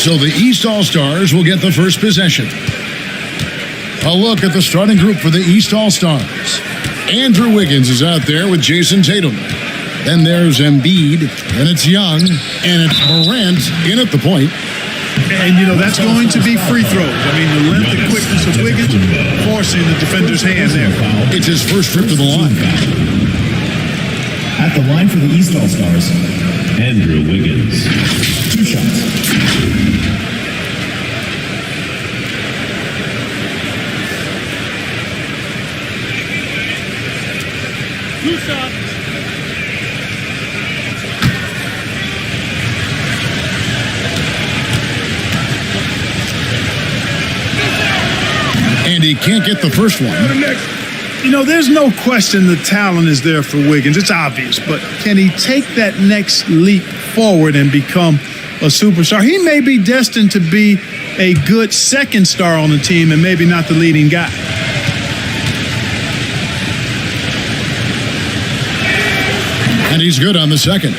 So the East All-Stars will get the first possession. A look at the starting group for the East All-Stars. Andrew Wiggins is out there with Jason Tatum. Then there's Embiid, and it's Young, and it's Morant in at the point. And, you know, that's going to be free throws. I mean, the length and quickness of Wiggins forcing the defender's hand there. It's his first trip to the line. At the line for the East All-Stars, Andrew Wiggins. 2 shots. And he can't get the first one. You know, there's no question the talent is there for Wiggins. It's obvious. But can he take that next leap forward and become a superstar? He may be destined to be a good second star on the team and maybe not the leading guy. And he's good on the second.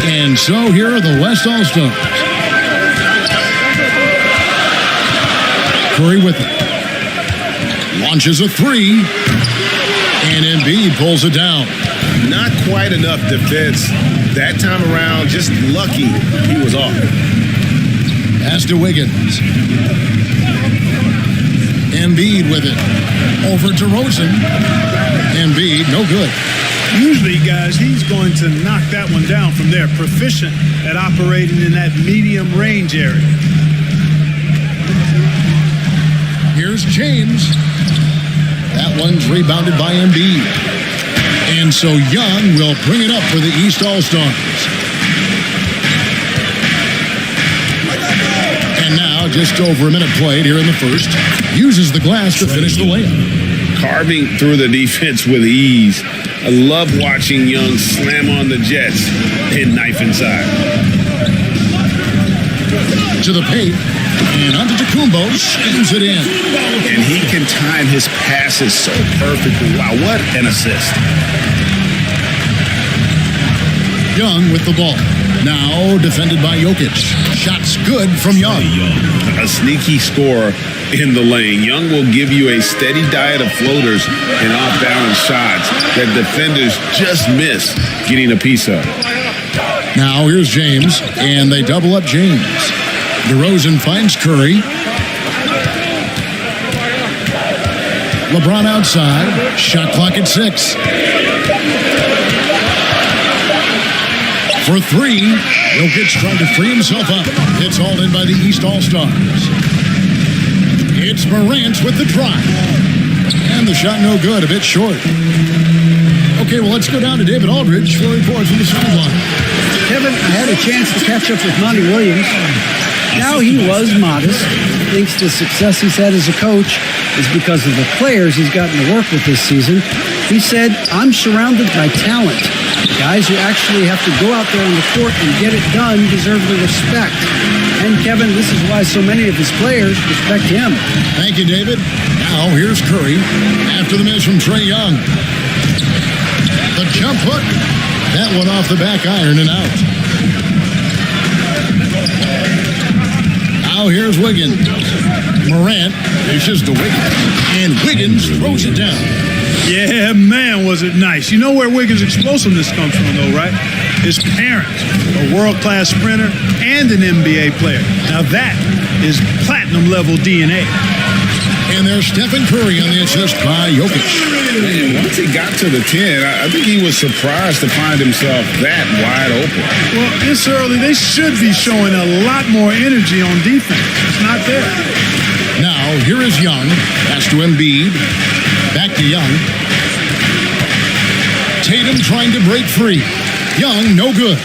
And so here are the West All-Stars. Curry with it. Launches a 3. And Embiid pulls it down. Not quite enough defense that time around. Just lucky he was off. Pass to Wiggins. Embiid with it. Over to Rosen. Embiid, no good. Usually, guys, he's going to knock that one down from there. Proficient at operating in that medium range area. Here's James. That one's rebounded by Embiid. And so Young will bring it up for the East All-Stars. And now, just over a minute played here in the first. Uses the glass to finish the layup. Carving through the defense with ease. I love watching Young slam on the Jets and knife inside. To the paint. And onto Tacumbo, spins it in. And he can time his passes so perfectly. Wow, what an assist. Young with the ball. Now defended by Jokic. Shots good from Young. A sneaky scorer in the lane. Young will give you a steady diet of floaters and off-balance shots that defenders just miss getting a piece of. Now here's James, and they double up James. DeRozan finds Curry. LeBron outside. Shot clock at 6. For 3. Jokic trying to free himself up. It's all in by the East All-Stars. It's Morant with the drive. And the shot no good, a bit short. Okay, well, let's go down to David Aldridge for reports from the sideline. Kevin, I had a chance to catch up with Monty Williams. Now he was modest. Thinks the success he's had as a coach is because of the players he's gotten to work with this season. He said, I'm surrounded by talent. Guys who actually have to go out there on the court and get it done deserve the respect. And Kevin, this is why so many of his players respect him. Thank you, David. Now here's Curry after the miss from Trae Young. The jump hook. That one off the back iron and out. Now here's Wiggins. Morant dishes to Wiggins. And Wiggins throws it down. Yeah, man, was it nice. You know where Wiggins' explosiveness comes from, though, right? His parents, a world-class sprinter and an NBA player. Now that is platinum-level DNA. And there's Stephen Curry on the assist by Jokic. Man, once he got to the 10, I think he was surprised to find himself that wide open. Well, this early, they should be showing a lot more energy on defense. It's not there. Now, here is Young. Pass to Embiid. Back to Young. Tatum trying to break free. Young, no good.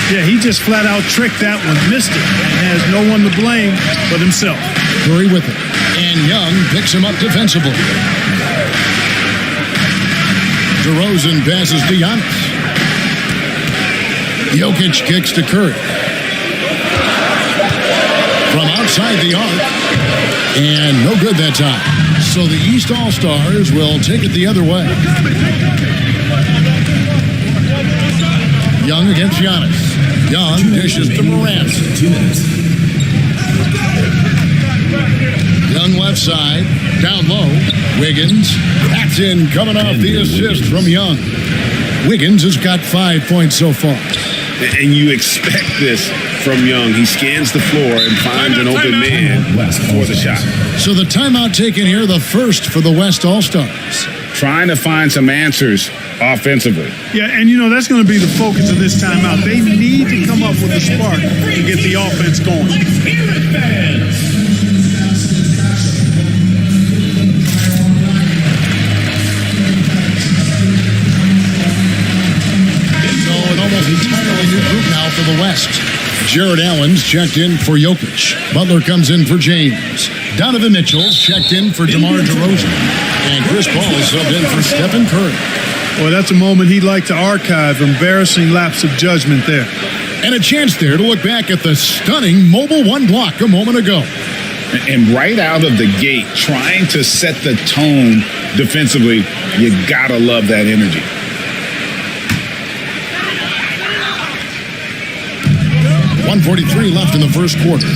Yeah, he just flat out tricked that one, missed it, and has no one to blame but himself. Curry with it. And Young picks him up defensively. DeRozan passes to Giannis. Jokic kicks to Curry. From outside the arc. And no good that time. So the East All-Stars will take it the other way. Young against Giannis. Young dishes to Morant. 2 minutes. Young left side, down low. Wiggins, that's in, coming off the assist from Young. Wiggins has got 5 points so far. And you expect this from Young. He scans the floor and finds an open man for the shot. So the timeout taken here, the first for the West All-Stars. Trying to find some answers offensively. Yeah, and that's going to be the focus of this timeout. They need to come up with a spark to get the offense going. Entirely new group now for the West. Jared Allen's checked in for Jokic. Butler comes in for James. Donovan Mitchell's checked in for DeMar DeRozan. And Chris Paul is subbed in for Stephen Curry. Boy, that's a moment he'd like to archive. Embarrassing lapse of judgment there. And a chance there to look back at the stunning mobile one block a moment ago. And right out of the gate, trying to set the tone defensively, you gotta love that energy. .143 left in the first quarter.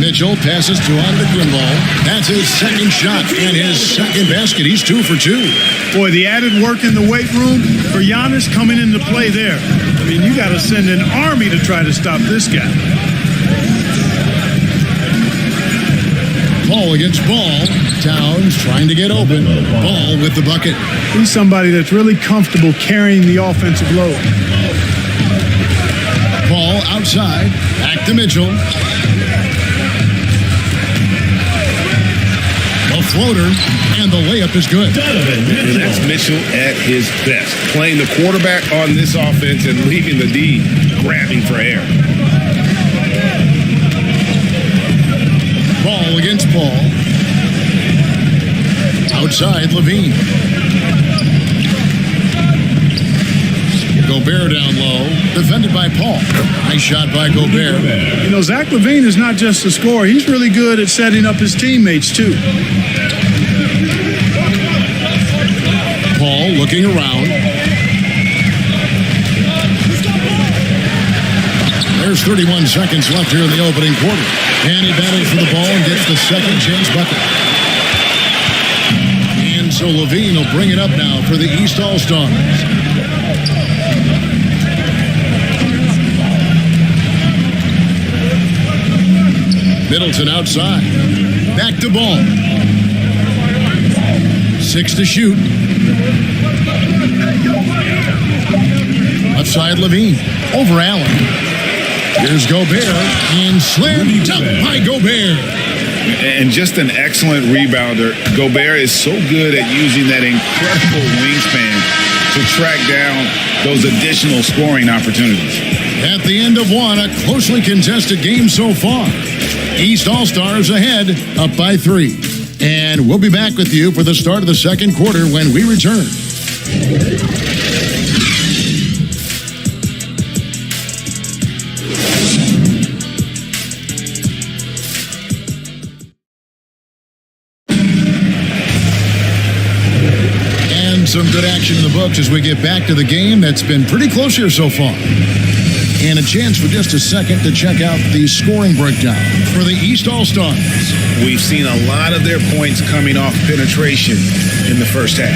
Mitchell passes to Andre Grimble. That's his second shot and his second basket. He's 2 for 2. Boy, the added work in the weight room for Giannis coming into play there. I mean, you got to send an army to try to stop this guy. Ball against Ball. Towns trying to get open. Ball with the bucket. He's somebody that's really comfortable carrying the offensive load. Ball outside. Back to Mitchell. A floater, and the layup is good. And that's Mitchell at his best. Playing the quarterback on this offense and leaving the D grabbing for air. Ball against Paul. Outside, Levine. Gobert down low, defended by Paul. Nice shot by Gobert. Zach LaVine is not just a scorer. He's really good at setting up his teammates, too. Paul looking around. There's 31 seconds left here in the opening quarter. And he battles for the ball and gets the second chance bucket. And so Levine will bring it up now for the East All-Stars. Middleton outside. Back to Ball. 6 to shoot. Left side, Levine. Over Allen. Here's Gobert. And slammed up by Gobert. And just an excellent rebounder. Gobert is so good at using that incredible wingspan to track down those additional scoring opportunities. At the end of one, a closely contested game so far. East All-Stars ahead, up by 3. And we'll be back with you for the start of the second quarter when we return. And some good action in the books as we get back to the game that's been pretty close here so far. And a chance for just a second to check out the scoring breakdown for the East All-Stars. We've seen a lot of their points coming off penetration in the first half.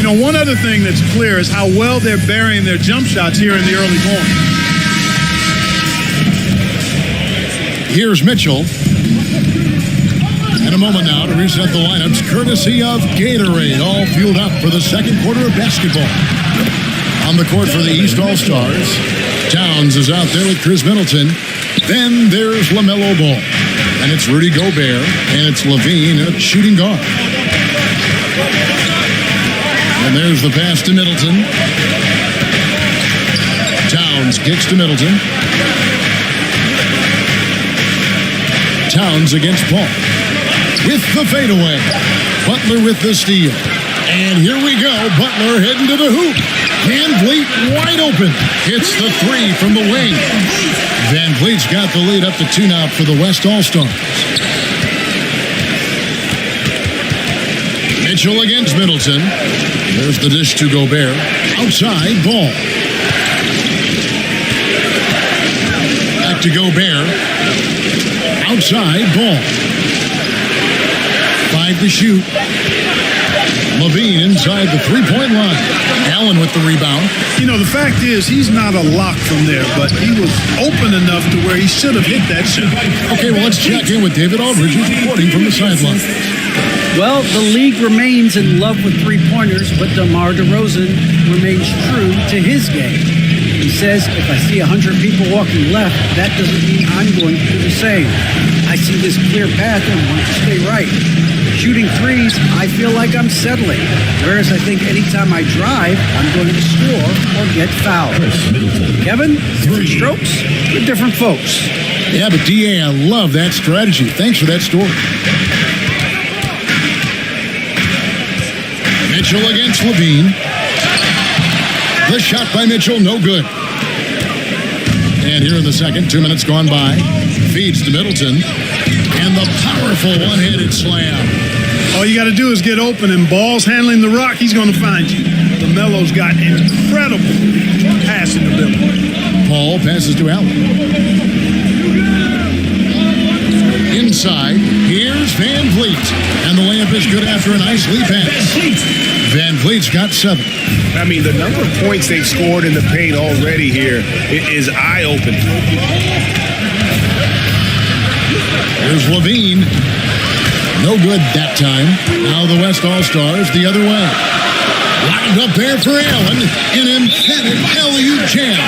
One other thing that's clear is how well they're burying their jump shots here in the early going. Here's Mitchell. And a moment now to reset the lineups, courtesy of Gatorade, all fueled up for the second quarter of basketball. On the court for the East All-Stars, Towns is out there with Chris Middleton. Then there's LaMelo Ball. And it's Rudy Gobert. And it's Levine at shooting guard. And there's the pass to Middleton. Towns kicks to Middleton. Towns against Paul. With the fadeaway. Butler with the steal. And here we go. Butler heading to the hoop. Van Vliet wide open. Hits the 3 from the wing. Van Vliet's got the lead up to 2 now for the West All-Stars. Mitchell against Middleton. There's the dish to Gobert. Outside, Ball. to Gobert. Outside, ball. 5 to shoot. Levine inside the three-point line. Allen with the rebound. You know, the fact is, he's not a lock from there, but he was open enough to where he should have hit that shot. Okay, well, let's check in with David Aldridge, who's reporting from the sideline. Well, the league remains in love with three-pointers, but DeMar DeRozan remains true to his game. He says, if I see 100 people walking left, that doesn't mean I'm going to do the same. I see this clear path and want to stay right. Shooting threes, I feel like I'm settling. Whereas I think anytime I drive, I'm going to score or get fouled. Kevin, different strokes for different folks. Yeah, but DA, I love that strategy. Thanks for that story. Mitchell against Levine. The shot by Mitchell, no good. And here in the second, 2 minutes gone by. Feeds to Middleton. And the powerful one-handed slam. All you got to do is get open, and Ball's handling the rock, he's going to find you. LaMelo's got incredible passing ability. Paul passes to Allen. Inside, here's Van Vliet. And the layup is good after a nice lead pass. Van Vliet's got 7. I mean, the number of points they've scored in the paint already here is eye-opening. Here's Levine. No good that time. Now the West All-Stars the other way. Lined up there for Allen. An emphatic alley-oop jam.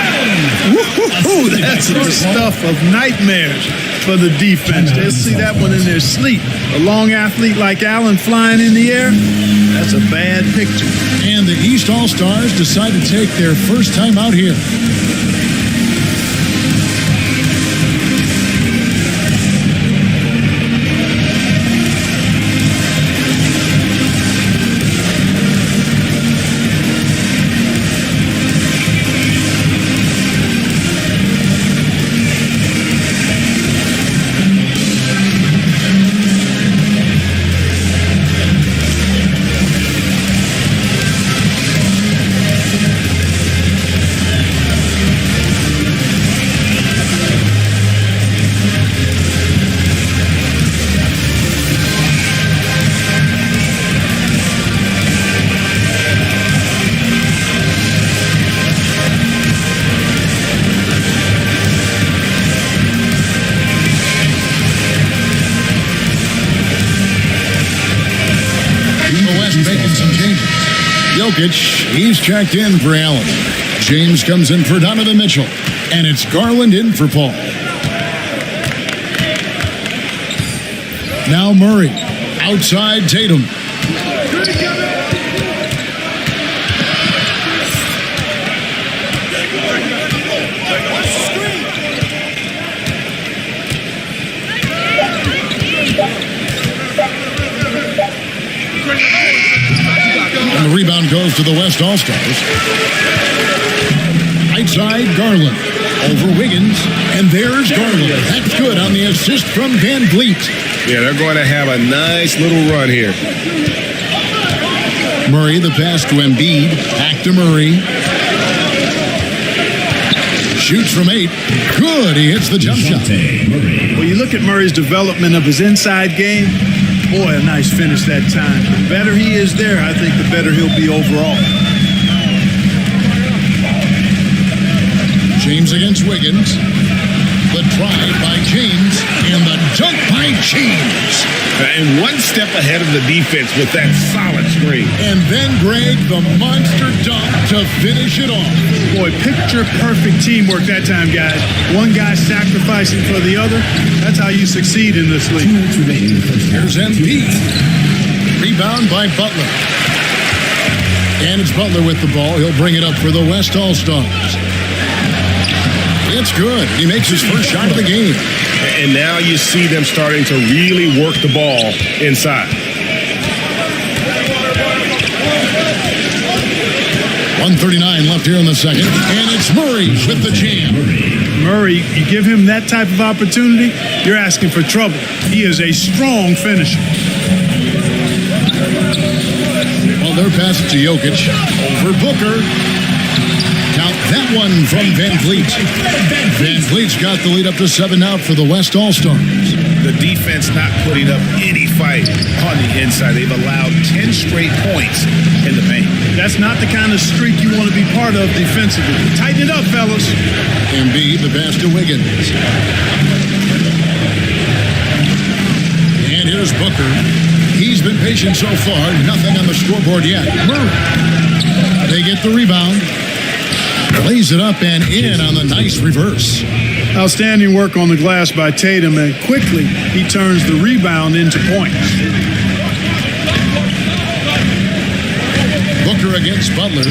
Woo-hoo-hoo, that's the stuff of nightmares for the defense. They'll see that one in their sleep. A long athlete like Allen flying in the air, that's a bad picture. And the East All-Stars decide to take their first time out here. He's checked in for Allen. James comes in for Donovan Mitchell. And it's Garland in for Paul. Now Murray. Outside Tatum. And the rebound goes to the West All-Stars. Right side, Garland. Over Wiggins. And there's Garland. That's good on the assist from Van Vliet. Yeah, they're going to have a nice little run here. Murray, the pass to Embiid. Back to Murray. Shoots from 8. Good. He hits the jump shot. Well, you look at Murray's development of his inside game. Boy, a nice finish that time. The better he is there, I think the better he'll be overall. James against Wiggins. The drive by James and the dunk by James. And one step ahead of the defense with that solid screen. And then Greg, the monster dunk to finish it off. Boy, picture perfect teamwork that time, guys. One guy sacrificing for the other. That's how you succeed in this league. Here's Embiid. Rebound by Butler. And it's Butler with the ball. He'll bring it up for the West All-Stars. It's good. He makes his first shot of the game. And now you see them starting to really work the ball inside. 1:39 left here in the second. And it's Murray with the jam. Murray, you give him that type of opportunity, you're asking for trouble. He is a strong finisher. Well, they're passing to Jokic. Over Booker. Count That one from Van Vliet. Van Vliet's got the lead up to 7 out for the West All-Stars. The defense not putting up any fight on the inside. They've allowed 10 straight points in the paint. That's not the kind of streak you want to be part of defensively. Tighten it up, fellas. Embiid, the pass to Wiggins. And here's Booker. He's been patient so far. Nothing on the scoreboard yet. Murray. They get the rebound. Lays it up and in on the nice reverse. Outstanding work on the glass by Tatum, and quickly he turns the rebound into points. Booker against Butler.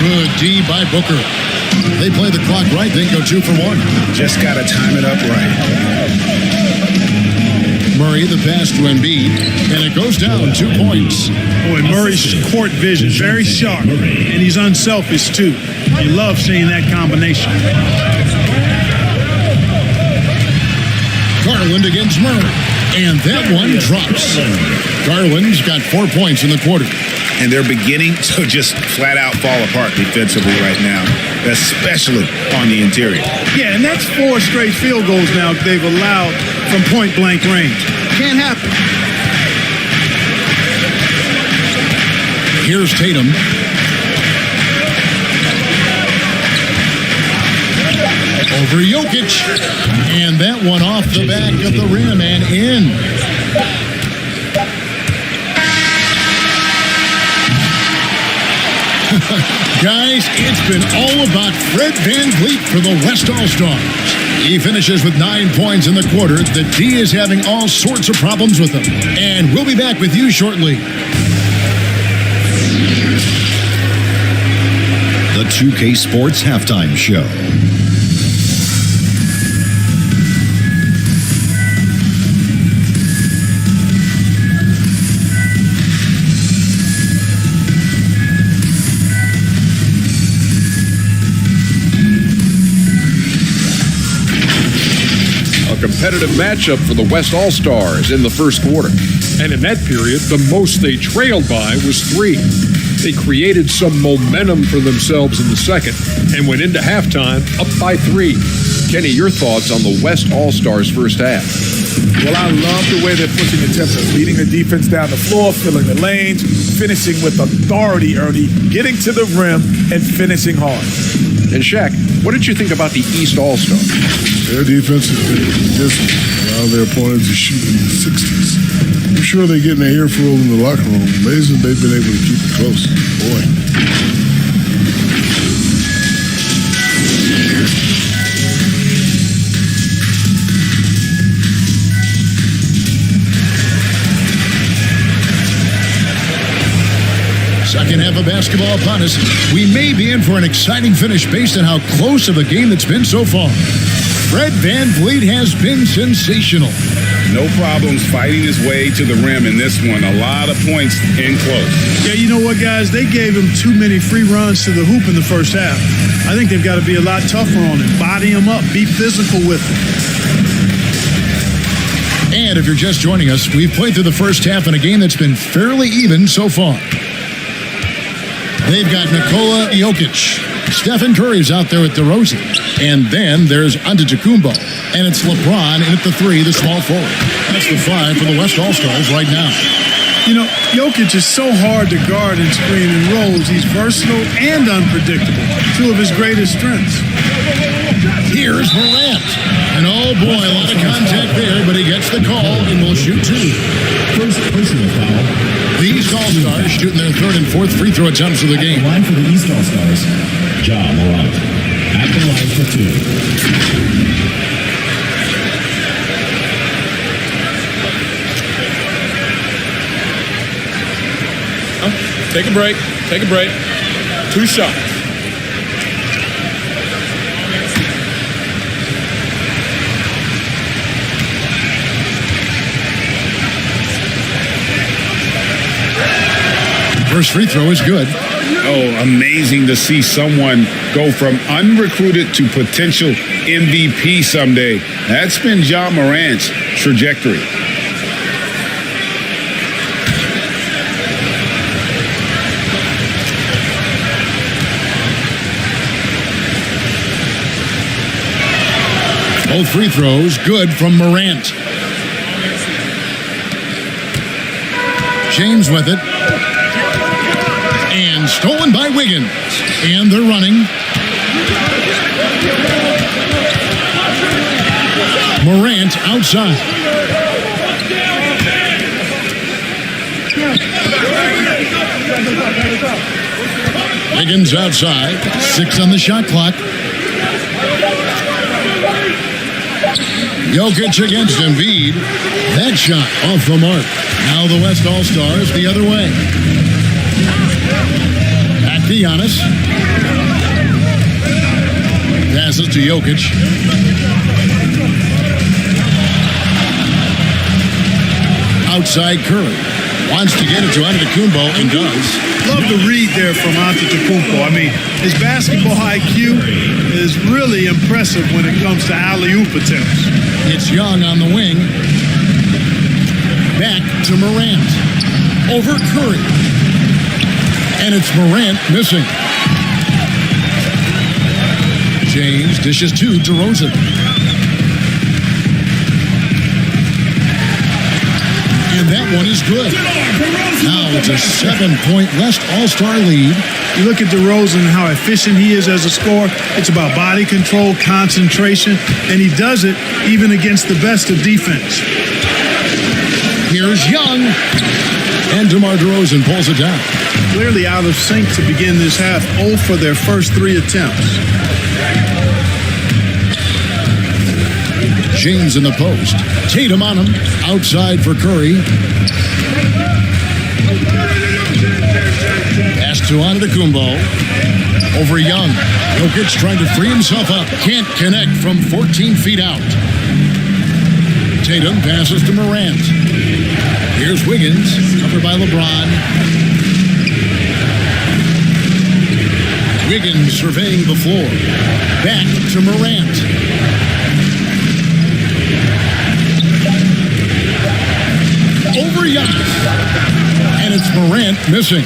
Good D by Booker. They play the clock right, then go 2 for 1. Just got to time it up right. Murray, the pass to Embiid, and it goes down 2 points. Boy, Murray's court vision, very sharp, and he's unselfish, too. You love seeing that combination. Garland against Murray, and that one drops. Garland's got 4 points in the quarter. And they're beginning to just flat out fall apart defensively right now, especially on the interior. Yeah, and that's 4 straight field goals now they've allowed from point-blank range. Can't happen. Here's Tatum. Over Jokic. And that one off the back of the rim and in. Guys, it's been all about Fred Van Vliet for the West All-Stars. He finishes with 9 points in the quarter. The D is having all sorts of problems with him. And we'll be back with you shortly. The 2K Sports Halftime Show. Competitive matchup for the West All-Stars in the first quarter. And in that period, the most they trailed by was 3. They created some momentum for themselves in the second and went into halftime up by 3. Kenny, your thoughts on the West All-Stars first half? Well, I love the way they're pushing the tempo, beating the defense down the floor, filling the lanes, finishing with authority, Ernie, getting to the rim and finishing hard. And Shaq, what did you think about the East All-Stars? Their defense has been dismal. Allow their opponents to shoot in the 60s. I'm sure they're getting their earful in the locker room. Amazing they've been able to keep it close. Boy. Second half of basketball upon us. We may be in for an exciting finish based on how close of a game it's been so far. Fred Van Vliet has been sensational. No problems fighting his way to the rim in this one. A lot of points in close. Yeah, you know what, guys? They gave him too many free runs to the hoop in the first half. I think they've got to be a lot tougher on him. Body him up. Be physical with him. And if you're just joining us, we've played through the first half in a game that's been fairly even so far. They've got Nikola Jokic. Stephen Curry's out there with DeRozan. And then there's Antetokounmpo. And it's LeBron in at the 3, the small forward. That's the 5 for the West All-Stars right now. You know, Jokic is so hard to guard and screen in rolls. He's versatile and unpredictable. 2 of his greatest strengths. Here's Morant. And oh boy, a lot of contact there, but he gets the call and will shoot 2. First personal foul. The East All-Stars shooting their 3rd and 4th free throw attempts of the game. Line for the East All-Stars, Ja Morant. At the line for 2. Take a break. Take a break. 2 shots. First free throw is good. Oh, amazing to see someone go from unrecruited to potential MVP someday. That's been Ja Morant's trajectory. Both free throws good from Morant. James with it. And stolen by Wiggins. And they're running. Morant outside. Wiggins outside. 6 on the shot clock. Jokic against Embiid. That shot off the mark. Now the West All-Stars the other way. Back to Giannis. Passes to Jokic. Outside Curry. Wants to get it to Antetokounmpo and does. Love the read there from Antetokounmpo. I mean, his basketball IQ is really impressive when it comes to alley-oop attempts. It's Young on the wing. Back to Morant. Over Curry. And it's Morant missing. James dishes to DeRozan. And that one is good. Now it's a 7-point West All-Star lead. You look at DeRozan and how efficient he is as a scorer. It's about body control, concentration, and he does it even against the best of defense. Here's Young. And DeMar DeRozan pulls it down. Clearly out of sync to begin this half. 0 for their first 3 attempts. James in the post. Tatum on him. Outside for Curry. Pass to Antetokounmpo. Over Young. Jokic trying to free himself up. Can't connect from 14 feet out. Tatum passes to Morant. Here's Wiggins. Covered by LeBron. Wiggins surveying the floor. Back to Morant. Over Giannis. And it's Morant missing.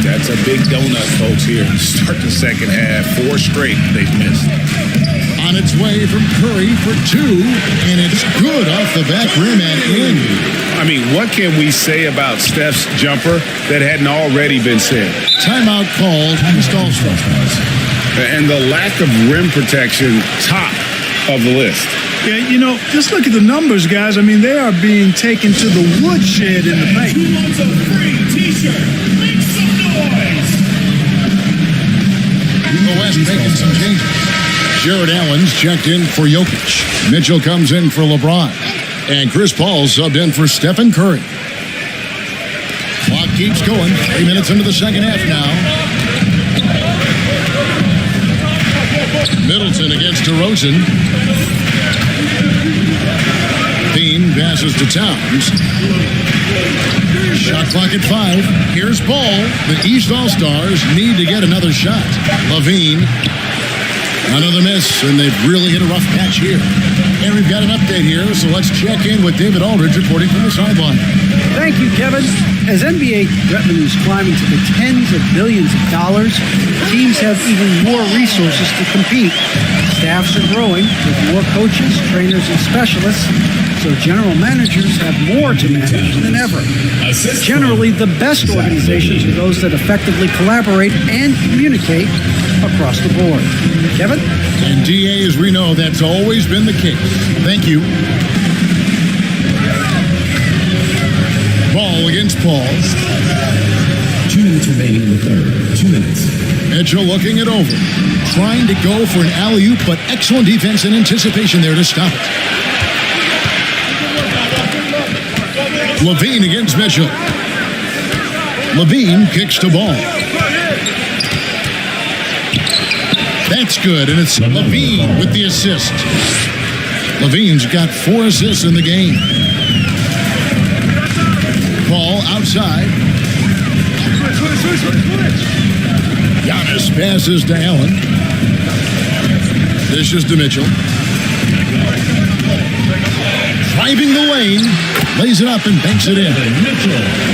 That's a big donut, folks, here. Start the second half. 4 straight they've missed. On its way from Curry for 2. And it's good off the back rim and in. I mean, what can we say about Steph's jumper that hadn't already been said? Timeout called. Install stars. And the lack of rim protection, top of the list. Yeah, you know, just look at the numbers, guys. I mean, they are being taken to the woodshed in the paint. Who wants a free t-shirt? Make some noise! The West making some changes. Jared Allen's checked in for Jokic. Mitchell comes in for LeBron. And Chris Paul subbed in for Stephen Curry. Clock keeps going. 3 minutes into the second half now. Middleton against DeRozan. Bean passes to Towns. Shot clock at 5. Here's Paul. The East All-Stars need to get another shot. Levine. Another miss, and they've really hit a rough patch here. And we've got an update here, so let's check in with David Aldridge reporting from the sideline. Thank you, Kevin. As NBA revenues climb into the tens of billions of dollars, teams have even more resources to compete. Staffs are growing with more coaches, trainers, and specialists, so general managers have more to manage than ever. Generally, the best organizations are those that effectively collaborate and communicate across the board. Kevin? And DA, as we know, that's always been the case. Thank you. Ball against Paul. 2 minutes remaining in the third. 2 minutes. Mitchell looking it over. Trying to go for an alley-oop, but excellent defense and anticipation there to stop it. Levine against Mitchell. Levine kicks to Ball. That's good, and it's Levine with the assist. Levine's got 4 assists in the game. Ball outside. Giannis passes to Allen. Dishes to Mitchell. Driving the lane. Lays it up and banks it in.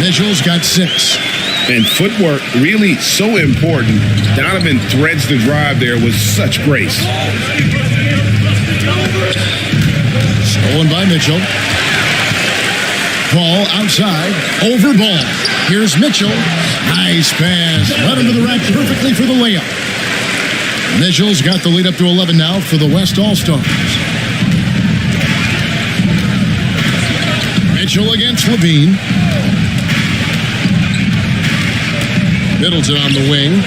Mitchell's got 6. And footwork really so important. Donovan threads the drive there with such grace. Stolen by Mitchell. Ball outside. Over ball. Here's Mitchell. Nice pass. Led him to the rack perfectly for the layup. Mitchell's got the lead up to 11 now for the West All-Stars. Mitchell against Levine. Middleton on the wing.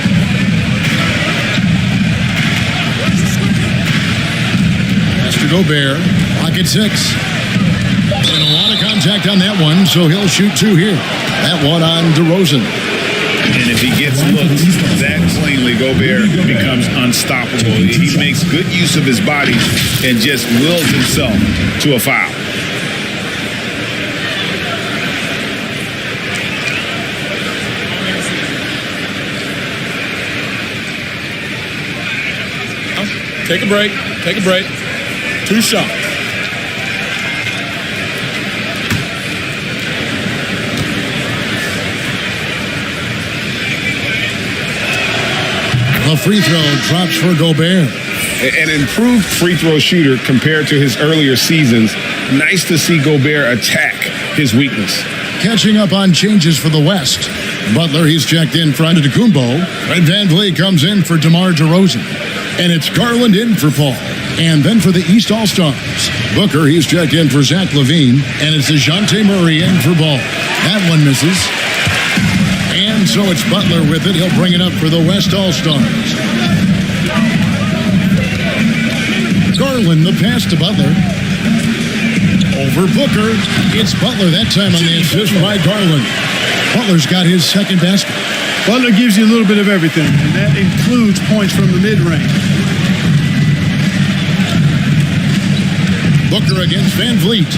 Pass to Gobert. Pocket 6. And a lot of contact on that one, so he'll shoot 2 here. That one on DeRozan. And if he gets looked that cleanly, Gobert becomes unstoppable. He makes good use of his body and just wills himself to a foul. Take a break. Take a break. 2 shots. A free throw drops for Gobert. An improved free throw shooter compared to his earlier seasons. Nice to see Gobert attack his weakness. Catching up on changes for the West. Butler, he's checked in for Antetokounmpo. And Van Vliet comes in for DeMar DeRozan. And it's Garland in for Paul. And then for the East All-Stars, Booker, he's checked in for Zach LaVine. And it's DeJounte Murray in for Ball. That one misses. And so it's Butler with it. He'll bring it up for the West All-Stars. Garland, the pass to Butler. Over Booker. It's Butler that time on the assist by Garland. Butler's got his second basket. Butler gives you a little bit of everything, and that includes points from the mid-range. Booker against Van Vliet.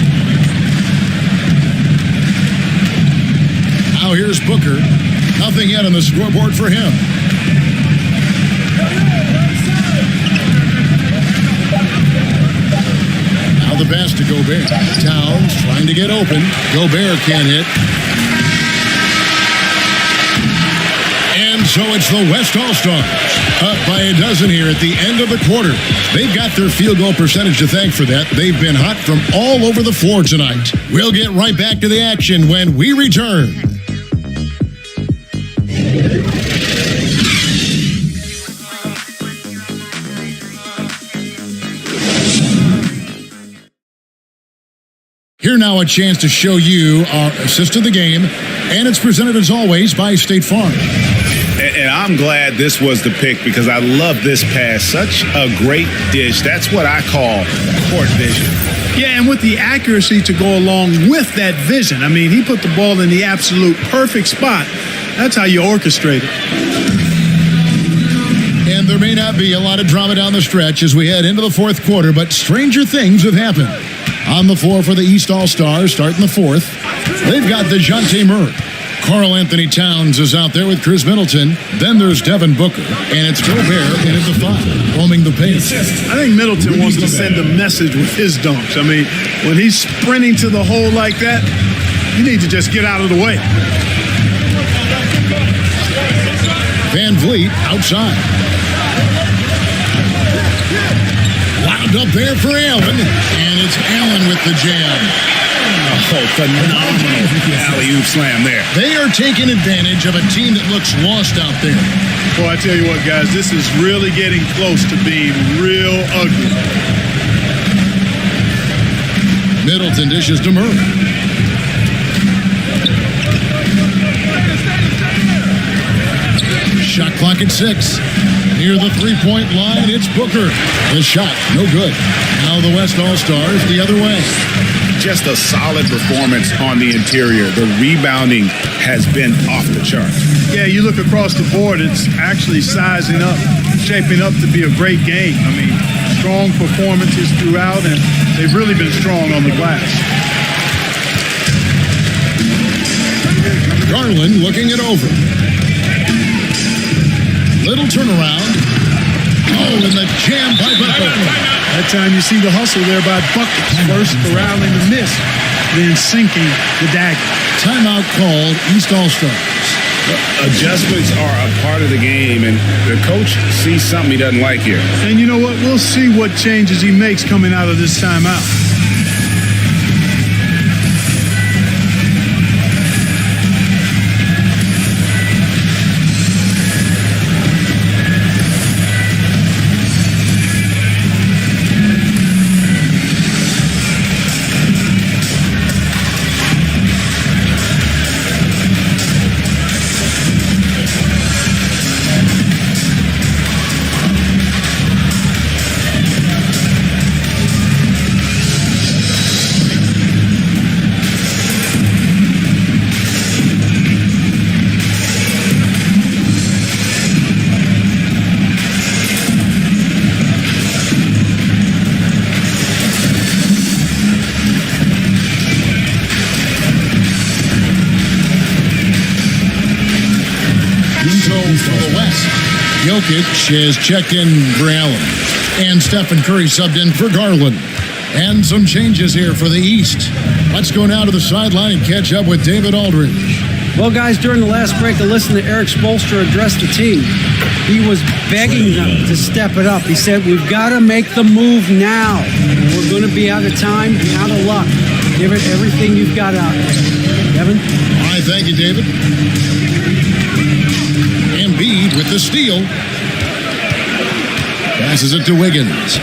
Now here's Booker. Nothing yet on the scoreboard for him. Now the pass to Gobert. Towns trying to get open. Gobert can't hit. And so it's the West All-Stars. Up by a dozen here at the end of the quarter. They've got their field goal percentage to thank for that. They've been hot from all over the floor tonight. We'll get right back to the action when we return. Here now a chance to show you our assist of the game, and it's presented as always by State Farm. And I'm glad this was the pick because I love this pass. Such a great dish. That's what I call court vision. Yeah, and with the accuracy to go along with that vision. I mean, he put the ball in the absolute perfect spot. That's how you orchestrate it. And there may not be a lot of drama down the stretch as we head into the fourth quarter, but stranger things have happened. On the floor for the East All-Stars, starting the fourth, they've got DeJounte Murray. Karl Anthony Towns is out there with Chris Middleton. Then there's Devin Booker, and it's Gobert in at the 5, roaming the pace. I think Middleton wants to send a message with his dunks. I mean, when he's sprinting to the hole like that, you need to just get out of the way. Van Vliet outside. Wound up there for Allen, and it's Allen with the jam. Oh, phenomenal alley-oop slam there. They are taking advantage of a team that looks lost out there. Boy, I tell you what, guys, this is really getting close to being real ugly. Middleton dishes to Murray. Shot clock at 6. Near the three-point line, it's Booker. The shot, no good. Now the West All-Stars the other way. Just a solid performance on the interior. The rebounding has been off the charts. Yeah, you look across the board, it's actually sizing up, shaping up to be a great game. I mean, strong performances throughout, and they've really been strong on the glass. Garland looking it over. Little turnaround. Oh, and the jam by Butler. That time you see the hustle there by Buckets. First corralling the miss, then sinking the dagger. Timeout called, East All-Stars. Adjustments are a part of the game, and the coach sees something he doesn't like here. And you know what? We'll see what changes he makes coming out of this timeout. go for the West. Jokic has checked in for Allen. And Stephen Curry subbed in for Garland. And some changes here for the East. Let's go now to the sideline and catch up with David Aldridge. Well, guys, during the last break, I listened to Eric Spoelstra address the team. He was begging them to step it up. He said, we've got to make the move now. We're going to be out of time and out of luck. Give it everything you've got out there. Kevin? All right, thank you, David. Embiid with the steal. Passes it to Wiggins.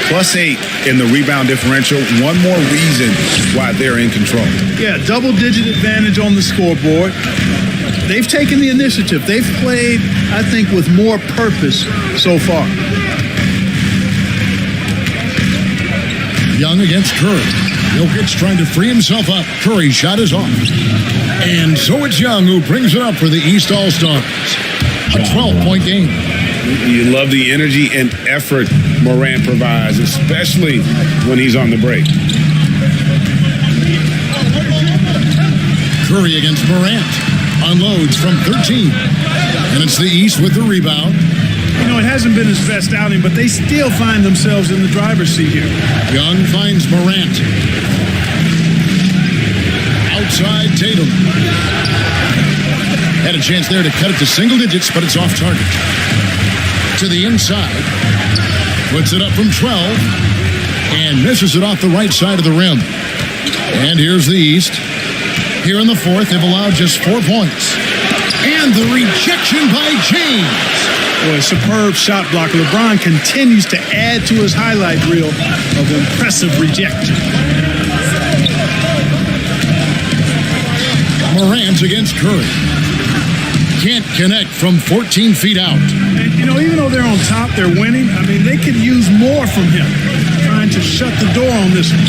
+8 in the rebound differential. One more reason why they're in control. Yeah, double-digit advantage on the scoreboard. They've taken the initiative. They've played, I think, with more purpose so far. Young against Curry. Jokic trying to free himself up. Curry's shot is off. And so it's Young who brings it up for the East All-Stars. A 12-point game. You love the energy and effort Morant provides, especially when he's on the break. Curry against Morant. Unloads from 13. And it's the East with the rebound. You know, it hasn't been his best outing, but they still find themselves in the driver's seat here. Young finds Morant. Outside Tatum. Had a chance there to cut it to single digits, but it's off target. To the inside. Puts it up from 12. And misses it off the right side of the rim. And here's the East. Here in the fourth, they've allowed just 4 points. And the rejection by James. Boy, superb shot block. LeBron continues to add to his highlight reel of impressive rejection. Morant against Curry. Can't connect from 14 feet out. And, you know, even though they're on top, they're winning. I mean, they could use more from him. Trying to shut the door on this one.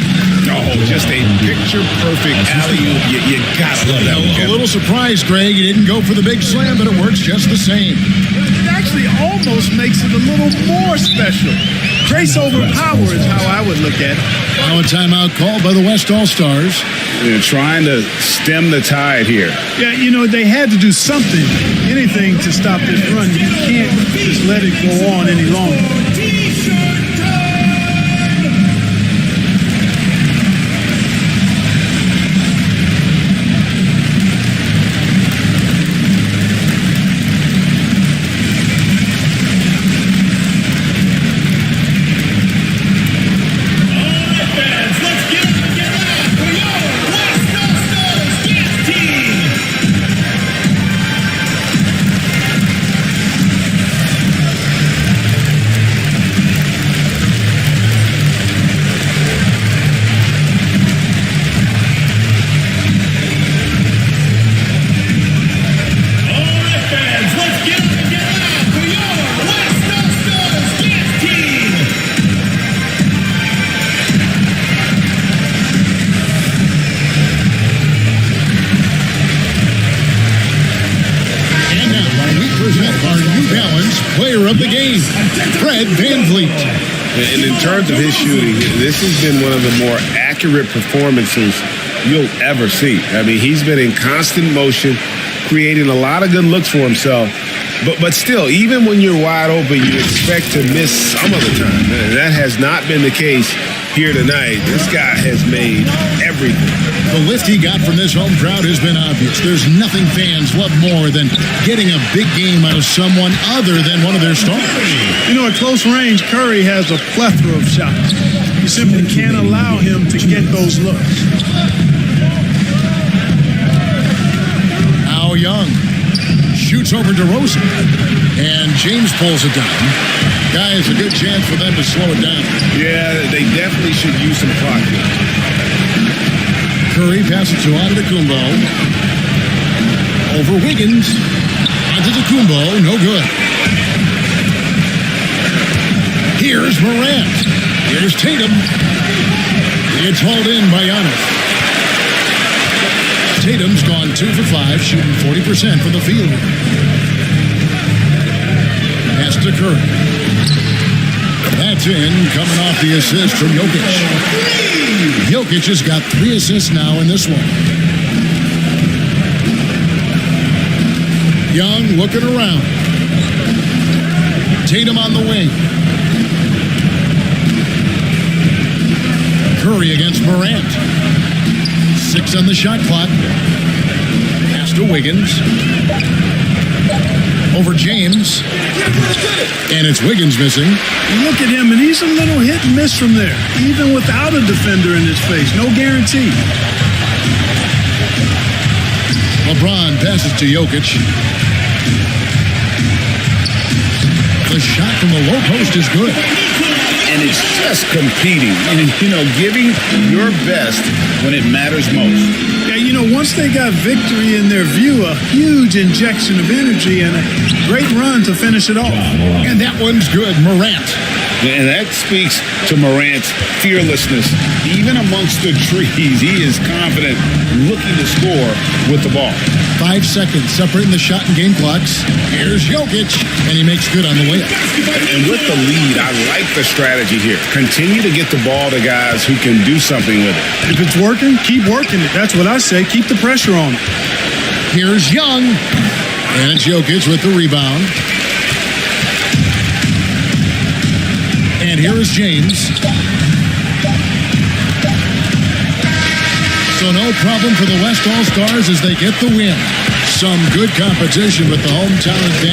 Oh, just a picture-perfect alley-oop. You gotta love that one. A little surprised, Greg. He didn't go for the big slam, but it works just the same. It actually almost makes it a little more special. Grace over power is how I would look at it. Now a timeout called by the West All-Stars. They're trying to stem the tide here. Yeah, you know, they had to do something, anything to stop this run. You can't just let it go on any longer. Of the game, Fred VanVleet. And in terms of his shooting, this has been one of the more accurate performances you'll ever see. I mean, he's been in constant motion, creating a lot of good looks for himself. But still, even when you're wide open, you expect to miss some of the time. And that has not been the case here tonight. This guy has made everything. The lift he got from this home crowd has been obvious. There's nothing fans love more than getting a big game out of someone other than one of their stars. You know, at close range, Curry has a plethora of shots. You simply can't allow him to get those looks. Now Young shoots over DeRozan, and James pulls it down. Guys, a good chance for them to slow it down. Yeah, they definitely should use some clock here. Curry passes to Antetokounmpo. Over Wiggins. Antetokounmpo, no good. Here's Morant. Here's Tatum. It's hauled in by Giannis. Tatum's gone 2 for 5, shooting 40% from the field. Pass to Curry. That's in, coming off the assist from Jokic. Jokic has got 3 assists now in this one. Young looking around. Tatum on the wing. Curry against Morant. 6 on the shot clock. Pass to Wiggins. Over James. And it's Wiggins missing. You look at him, and he's a little hit and miss from there, even without a defender in his face. No guarantee. LeBron passes to Jokic. The shot from the low post is good. And it's just competing and, giving your best when it matters most. Yeah, once they got victory in their view, a huge injection of energy and a great run to finish it off. And that one's good. Morant. And that speaks to Morant's fearlessness. Even amongst the trees, he is confident, looking to score with the ball. 5 seconds separating the shot and game clocks. Here's Jokic, and he makes good on the way up. And with the lead, I like the strategy here. Continue to get the ball to guys who can do something with it. If it's working, keep working it. That's what I say. Keep the pressure on it. Here's Young, and it's Jokic with the rebound. And here is James. So no problem for the West All-Stars as they get the win. Some good competition with the hometown advantage.